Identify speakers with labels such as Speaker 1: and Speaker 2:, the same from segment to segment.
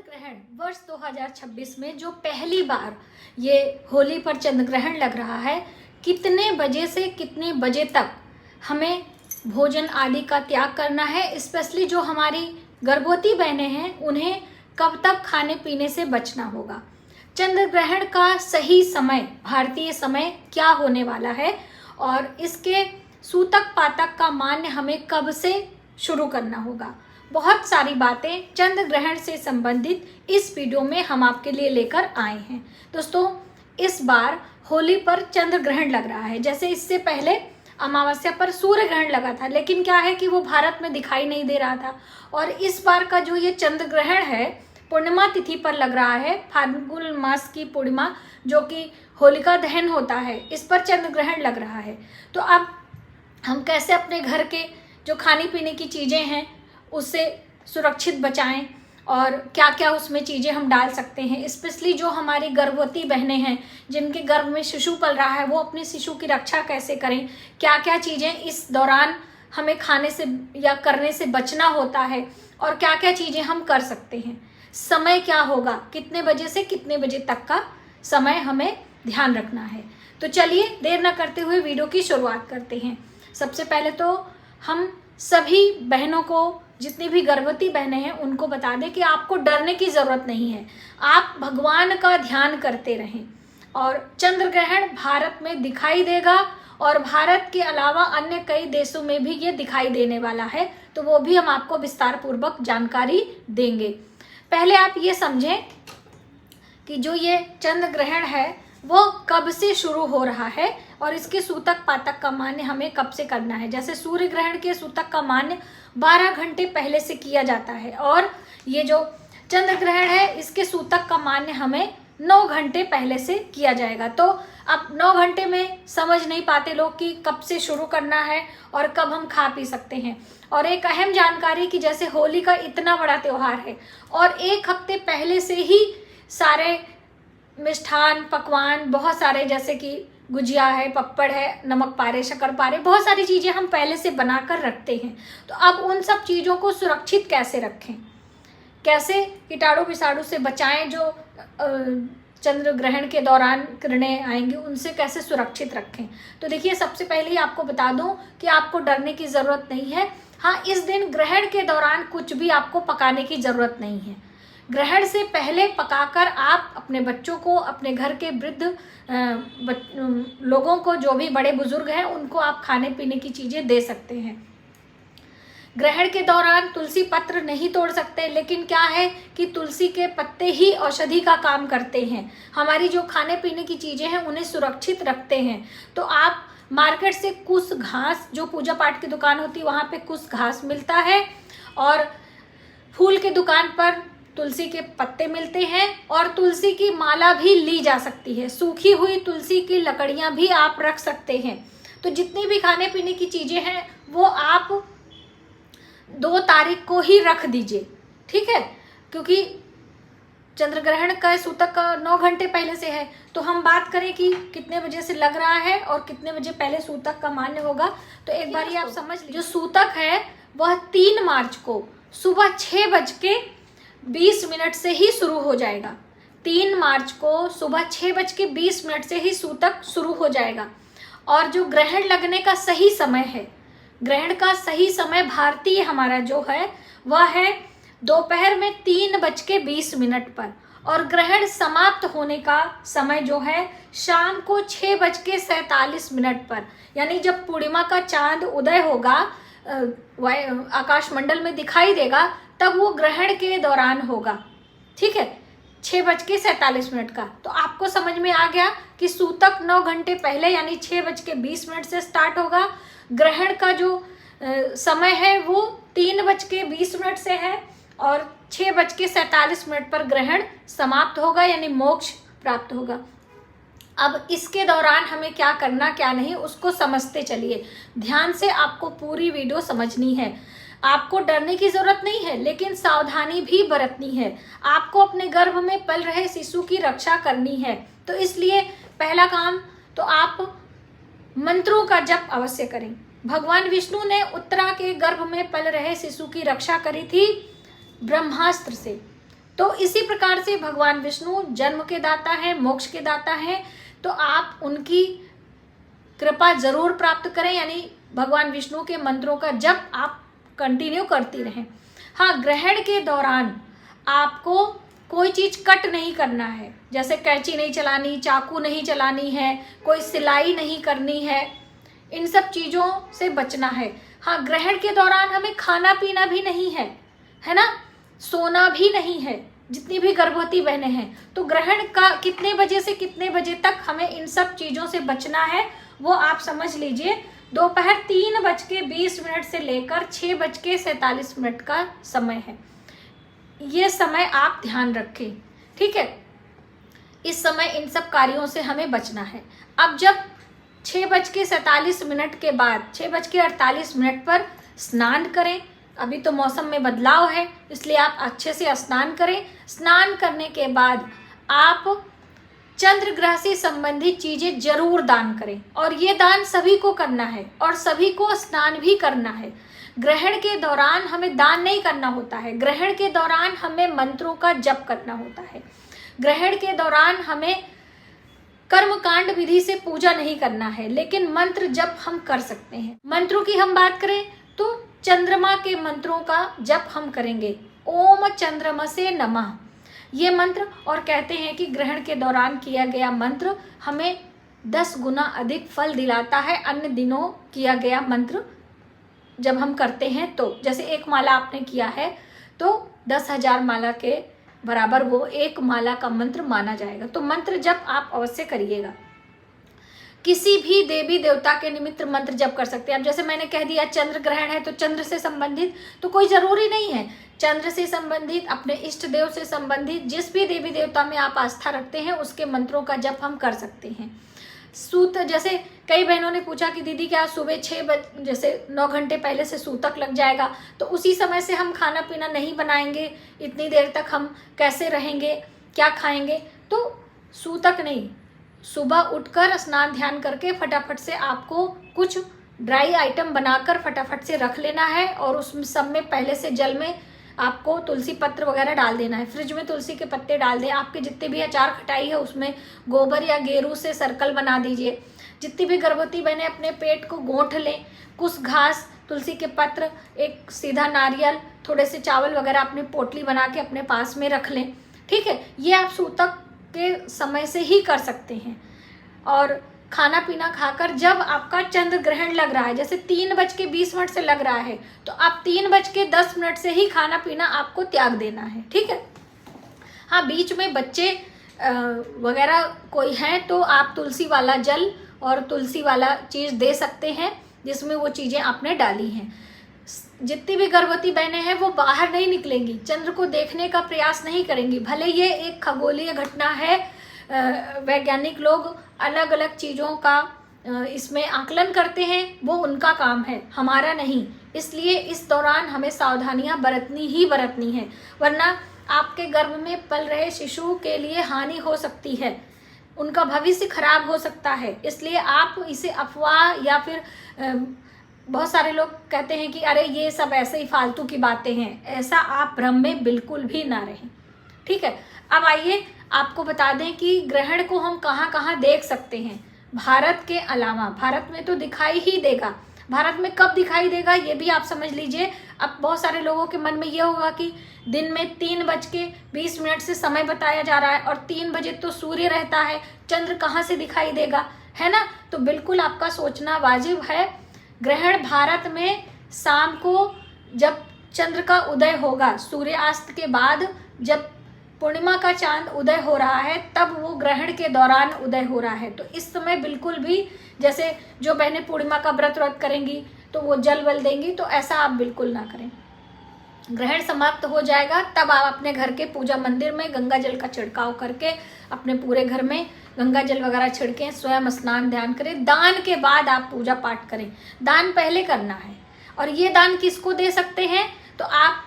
Speaker 1: ग्रहण वर्ष 2026 में जो पहली बार ये होली पर चंद्र ग्रहण लग रहा है, कितने बजे से कितने बजे तक हमें भोजन आदि का त्याग करना है। स्पेशली जो हमारी गर्भवती बहनें हैं उन्हें कब तक खाने पीने से बचना होगा। चंद्र ग्रहण का सही समय भारतीय समय क्या होने वाला है और इसके सूतक पातक का मान्य हमें कब से शुरू करना होगा। बहुत सारी बातें चंद्र ग्रहण से संबंधित इस वीडियो में हम आपके लिए लेकर आए हैं। दोस्तों, इस बार होली पर चंद्र ग्रहण लग रहा है। जैसे इससे पहले अमावस्या पर सूर्य ग्रहण लगा था, लेकिन क्या है कि वो भारत में दिखाई नहीं दे रहा था। और इस बार का जो ये चंद्र ग्रहण है पूर्णिमा तिथि पर लग रहा है। फाल्गुन मास की पूर्णिमा जो कि होलिका दहन होता है, इस पर चंद्र ग्रहण लग रहा है। तो अब हम कैसे अपने घर के जो खाने पीने की चीज़ें हैं उससे सुरक्षित बचाएं और क्या क्या उसमें चीज़ें हम डाल सकते हैं। स्पेशली जो हमारी गर्भवती बहनें हैं जिनके गर्भ में शिशु पल रहा है, वो अपने शिशु की रक्षा कैसे करें, क्या क्या चीज़ें इस दौरान हमें खाने से या करने से बचना होता है और क्या क्या चीज़ें हम कर सकते हैं। समय क्या होगा, कितने बजे से कितने बजे तक का समय हमें ध्यान रखना है। तो चलिए देर न करते हुए वीडियो की शुरुआत करते हैं। सबसे पहले तो हम सभी बहनों को, जितनी भी गर्भवती बहनें हैं, उनको बता दें कि आपको डरने की ज़रूरत नहीं है। आप भगवान का ध्यान करते रहें। और चंद्र ग्रहण भारत में दिखाई देगा और भारत के अलावा अन्य कई देशों में भी ये दिखाई देने वाला है, तो वो भी हम आपको विस्तार पूर्वक जानकारी देंगे। पहले आप ये समझें कि जो ये चंद्र ग्रहण है वो कब से शुरू हो रहा है और इसके सूतक पातक का मान्य हमें कब से करना है। जैसे सूर्य ग्रहण के सूतक का मान्य 12 घंटे पहले से किया जाता है और ये जो चंद्र ग्रहण है इसके सूतक का मान्य हमें 9 घंटे पहले से किया जाएगा। तो अब 9 घंटे में समझ नहीं पाते लोग कि कब से शुरू करना है और कब हम खा पी सकते हैं। और एक अहम जानकारी कि जैसे होली का इतना बड़ा त्यौहार है और एक हफ्ते पहले से ही सारे मिष्ठान पकवान, बहुत सारे जैसे कि गुजिया है, पप्पड़ है, नमक पारे, शक्कर पारे, बहुत सारी चीज़ें हम पहले से बनाकर रखते हैं। तो अब उन सब चीज़ों को सुरक्षित कैसे रखें, कैसे कीटाणु विषाणु से बचाएं, जो चंद्र ग्रहण के दौरान किरणें आएंगी उनसे कैसे सुरक्षित रखें। तो देखिए, सबसे पहले ही आपको बता दूं कि आपको डरने की ज़रूरत नहीं है। हाँ, इस दिन ग्रहण के दौरान कुछ भी आपको पकाने की ज़रूरत नहीं है। ग्रहण से पहले पकाकर आप अपने बच्चों को, अपने घर के वृद्ध लोगों को, जो भी बड़े बुजुर्ग हैं, उनको आप खाने पीने की चीज़ें दे सकते हैं। ग्रहण के दौरान तुलसी पत्र नहीं तोड़ सकते, लेकिन क्या है कि तुलसी के पत्ते ही औषधि का काम करते हैं। हमारी जो खाने पीने की चीज़ें हैं उन्हें सुरक्षित रखते हैं। तो आप मार्केट से कुछ घास, जो पूजा पाठ की दुकान होती है वहाँ पे कुछ घास मिलता है और फूल की दुकान पर तुलसी के पत्ते मिलते हैं और तुलसी की माला भी ली जा सकती है। सूखी हुई तुलसी की लकड़ियां भी आप रख सकते हैं। तो जितनी भी खाने पीने की चीज़ें हैं वो आप 2 तारीख को ही रख दीजिए, ठीक है, क्योंकि चंद्र ग्रहण का सूतक का 9 घंटे पहले से है। तो हम बात करें कि कितने बजे से लग रहा है और कितने बजे पहले सूतक का मान्य होगा। तो एक बार आप समझ लीजिए, जो सूतक है वह 3 मार्च को सुबह 6:20 से ही शुरू हो जाएगा। 3 मार्च को सुबह 6:20 से ही सूतक शुरू हो जाएगा। और जो ग्रहण लगने का सही समय है, ग्रहण का सही समय भारतीय हमारा जो है वह है दोपहर में 3:20 पर और ग्रहण समाप्त होने का समय जो है शाम को 6:47 पर। यानी जब पूर्णिमा का चांद उदय होगा, आकाश मंडल में दिखाई देगा, तब वो ग्रहण के दौरान होगा, ठीक है, 6:47 का। तो आपको समझ में आ गया कि सूतक 9 घंटे पहले यानी 6:20 से स्टार्ट होगा। ग्रहण का जो समय है वो 3:20 से है और 6:47 पर ग्रहण समाप्त होगा, यानी मोक्ष प्राप्त होगा। अब इसके दौरान हमें क्या करना क्या नहीं उसको समझते चलिए। ध्यान से आपको पूरी वीडियो समझनी है। आपको डरने की जरूरत नहीं है, लेकिन सावधानी भी बरतनी है। आपको अपने गर्भ में पल रहे शिशु की रक्षा करनी है। तो इसलिए पहला काम तो आप मंत्रों का जप अवश्य करें। भगवान विष्णु ने उत्तरा के गर्भ में पल रहे शिशु की रक्षा करी थी ब्रह्मास्त्र से। तो इसी प्रकार से भगवान विष्णु जन्म के दाता है, मोक्ष के दाता है, तो आप उनकी कृपा जरूर प्राप्त करें, यानी भगवान विष्णु के मंत्रों का जप आप कंटिन्यू करती रहें। हाँ, ग्रहण के दौरान आपको कोई चीज कट नहीं करना है, जैसे कैंची नहीं चलानी, चाकू नहीं चलानी है, कोई सिलाई नहीं करनी है, इन सब चीजों से बचना है। हाँ, ग्रहण के दौरान हमें खाना पीना भी नहीं है, है ना, सोना भी नहीं है, जितनी भी गर्भवती बहनें हैं। तो ग्रहण का कितने बजे से कितने बजे तक हमें इन सब चीजों से बचना है वो आप समझ लीजिए। दोपहर 3:20 से लेकर 6:47 का समय है, ये समय आप ध्यान रखें, ठीक है। इस समय इन सब कार्यों से हमें बचना है। अब जब 6:47 के बाद 6:48 पर स्नान करें। अभी तो मौसम में बदलाव है, इसलिए आप अच्छे से स्नान करें। स्नान करने के बाद आप चंद्र ग्रह से संबंधित चीजें जरूर दान करें, और ये दान सभी को करना है और सभी को स्नान भी करना है। ग्रहण के दौरान हमें दान नहीं करना होता है, ग्रहण के दौरान हमें मंत्रों का जप करना होता है। ग्रहण के दौरान हमें कर्मकांड विधि से पूजा नहीं करना है, लेकिन मंत्र जप हम कर सकते हैं। मंत्रों की हम बात करें तो चंद्रमा के मंत्रों का जप हम करेंगे। ओम चंद्रमसे नमः ये मंत्र, और कहते हैं कि ग्रहण के दौरान किया गया मंत्र हमें 10 गुना अधिक फल दिलाता है अन्य दिनों किया गया मंत्र जब हम करते हैं। तो जैसे एक माला आपने किया है तो 10,000 माला के बराबर वो एक माला का मंत्र माना जाएगा। तो मंत्र जप आप अवश्य करिएगा। किसी भी देवी देवता के निमित्त मंत्र जप कर सकते हैं। अब जैसे मैंने कह दिया चंद्र ग्रहण है तो चंद्र से संबंधित तो कोई जरूरी नहीं है, चंद्र से संबंधित, अपने इष्ट देव से संबंधित जिस भी देवी देवता में आप आस्था रखते हैं उसके मंत्रों का जप हम कर सकते हैं। सूत, जैसे कई बहनों ने पूछा कि दीदी क्या सुबह 6 बजे जैसे 9 घंटे पहले से सूतक लग जाएगा, तो उसी समय से हम खाना पीना नहीं बनाएंगे, इतनी देर तक हम कैसे रहेंगे, क्या खाएंगे? तो सूतक नहीं, सुबह उठकर स्नान ध्यान करके फटाफट से आपको कुछ ड्राई आइटम बनाकर फटाफट से रख लेना है, और उस सब में पहले से जल में आपको तुलसी पत्र वगैरह डाल देना है। फ्रिज में तुलसी के पत्ते डाल दें। आपके जितने भी अचार खटाई है उसमें गोबर या गेरू से सर्कल बना दीजिए। जितनी भी गर्भवती बहनें अपने पेट को गोंठ लें, कुछ घास, तुलसी के पत्र, एक सीधा नारियल, थोड़े से चावल वगैरह अपनी पोटली बना के अपने पास में रख लें, ठीक है। ये आप सूतक के समय से ही कर सकते हैं। और खाना पीना खाकर जब आपका चंद्र ग्रहण लग रहा है, जैसे 3:20 से लग रहा है, तो आप 3:10 से ही खाना पीना आपको त्याग देना है, ठीक है। हाँ, बीच में बच्चे वगैरह कोई हैं तो आप तुलसी वाला जल और तुलसी वाला चीज़ दे सकते हैं जिसमें वो चीज़ें आपने डाली हैं। जितनी भी गर्भवती बहनें हैं वो बाहर नहीं निकलेंगी, चंद्र को देखने का प्रयास नहीं करेंगी। भले ये एक खगोलीय घटना है, वैज्ञानिक लोग अलग अलग चीज़ों का इसमें आकलन करते हैं, वो उनका काम है, हमारा नहीं। इसलिए इस दौरान हमें सावधानियां बरतनी ही बरतनी है, वरना आपके गर्भ में पल रहे शिशु के लिए हानि हो सकती है, उनका भविष्य खराब हो सकता है। इसलिए आप इसे अफवाह या फिर बहुत सारे लोग कहते हैं कि अरे ये सब ऐसे ही फालतू की बातें हैं, ऐसा आप भ्रम में बिल्कुल भी ना रहें, ठीक है। अब आइए आपको बता दें कि ग्रहण को हम कहाँ कहाँ देख सकते हैं भारत के अलावा। भारत में तो दिखाई ही देगा, भारत में कब दिखाई देगा ये भी आप समझ लीजिए। अब बहुत सारे लोगों के मन में ये होगा कि दिन में 3:20 से समय बताया जा रहा है और 3 बजे तो सूर्य रहता है, चंद्र कहाँ से दिखाई देगा, है ना। तो बिल्कुल आपका सोचना वाजिब है। ग्रहण भारत में शाम को जब चंद्र का उदय होगा, सूर्यास्त के बाद जब पूर्णिमा का चांद उदय हो रहा है, तब वो ग्रहण के दौरान उदय हो रहा है। तो इस समय बिल्कुल भी, जैसे जो बहनें पूर्णिमा का व्रत करेंगी तो वो जल वल देंगी, तो ऐसा आप बिल्कुल ना करें। ग्रहण समाप्त हो जाएगा तब आप अपने घर के पूजा मंदिर में गंगा जल का छिड़काव करके अपने पूरे घर में गंगा जल वगैरह छिड़कें, स्वयं स्नान ध्यान करें। दान के बाद आप पूजा पाठ करें, दान पहले करना है। और ये दान किसको दे सकते हैं? तो आप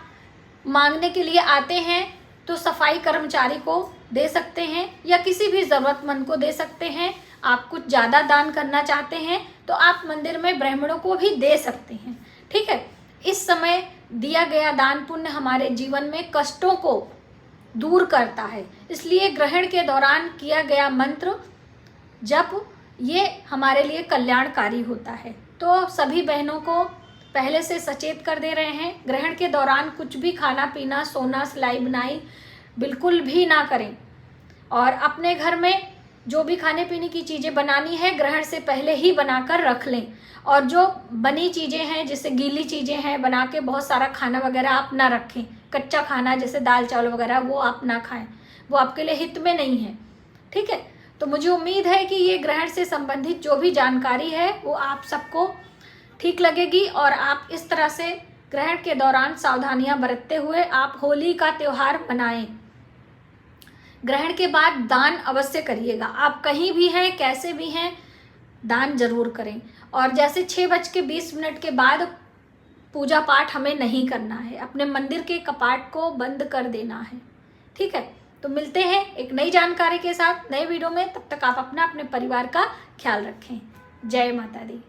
Speaker 1: मांगने के लिए आते हैं तो सफाई कर्मचारी को दे सकते हैं या किसी भी ज़रूरतमंद को दे सकते हैं। आप कुछ ज़्यादा दान करना चाहते हैं तो आप मंदिर में ब्राह्मणों को भी दे सकते हैं, ठीक है। इस समय दिया गया दान पुण्य हमारे जीवन में कष्टों को दूर करता है। इसलिए ग्रहण के दौरान किया गया मंत्र जप ये हमारे लिए कल्याणकारी होता है। तो सभी बहनों को पहले से सचेत कर दे रहे हैं, ग्रहण के दौरान कुछ भी खाना पीना, सोना, सिलाई बुनाई बिल्कुल भी ना करें। और अपने घर में जो भी खाने पीने की चीज़ें बनानी है ग्रहण से पहले ही बनाकर रख लें। और जो बनी चीज़ें हैं, जैसे गीली चीज़ें हैं, बना के बहुत सारा खाना वगैरह आप ना रखें। कच्चा खाना जैसे दाल चावल वगैरह वो आप ना खाएं, वो आपके लिए हित में नहीं है। ठीक है, तो मुझे उम्मीद है कि ये ग्रहण से संबंधित जो भी जानकारी है वो आप सबको ठीक लगेगी और आप इस तरह से ग्रहण के दौरान सावधानियां बरतते हुए आप होली का त्यौहार मनाएं। ग्रहण के बाद दान अवश्य करिएगा। आप कहीं भी हैं, कैसे भी हैं, दान जरूर करें। और जैसे 6:20 के बाद पूजा पाठ हमें नहीं करना है, अपने मंदिर के कपाट को बंद कर देना है। ठीक है, तो मिलते हैं एक नई जानकारी के साथ नए वीडियो में। तब तक आप अपना, अपने परिवार का ख्याल रखें। जय माता दी।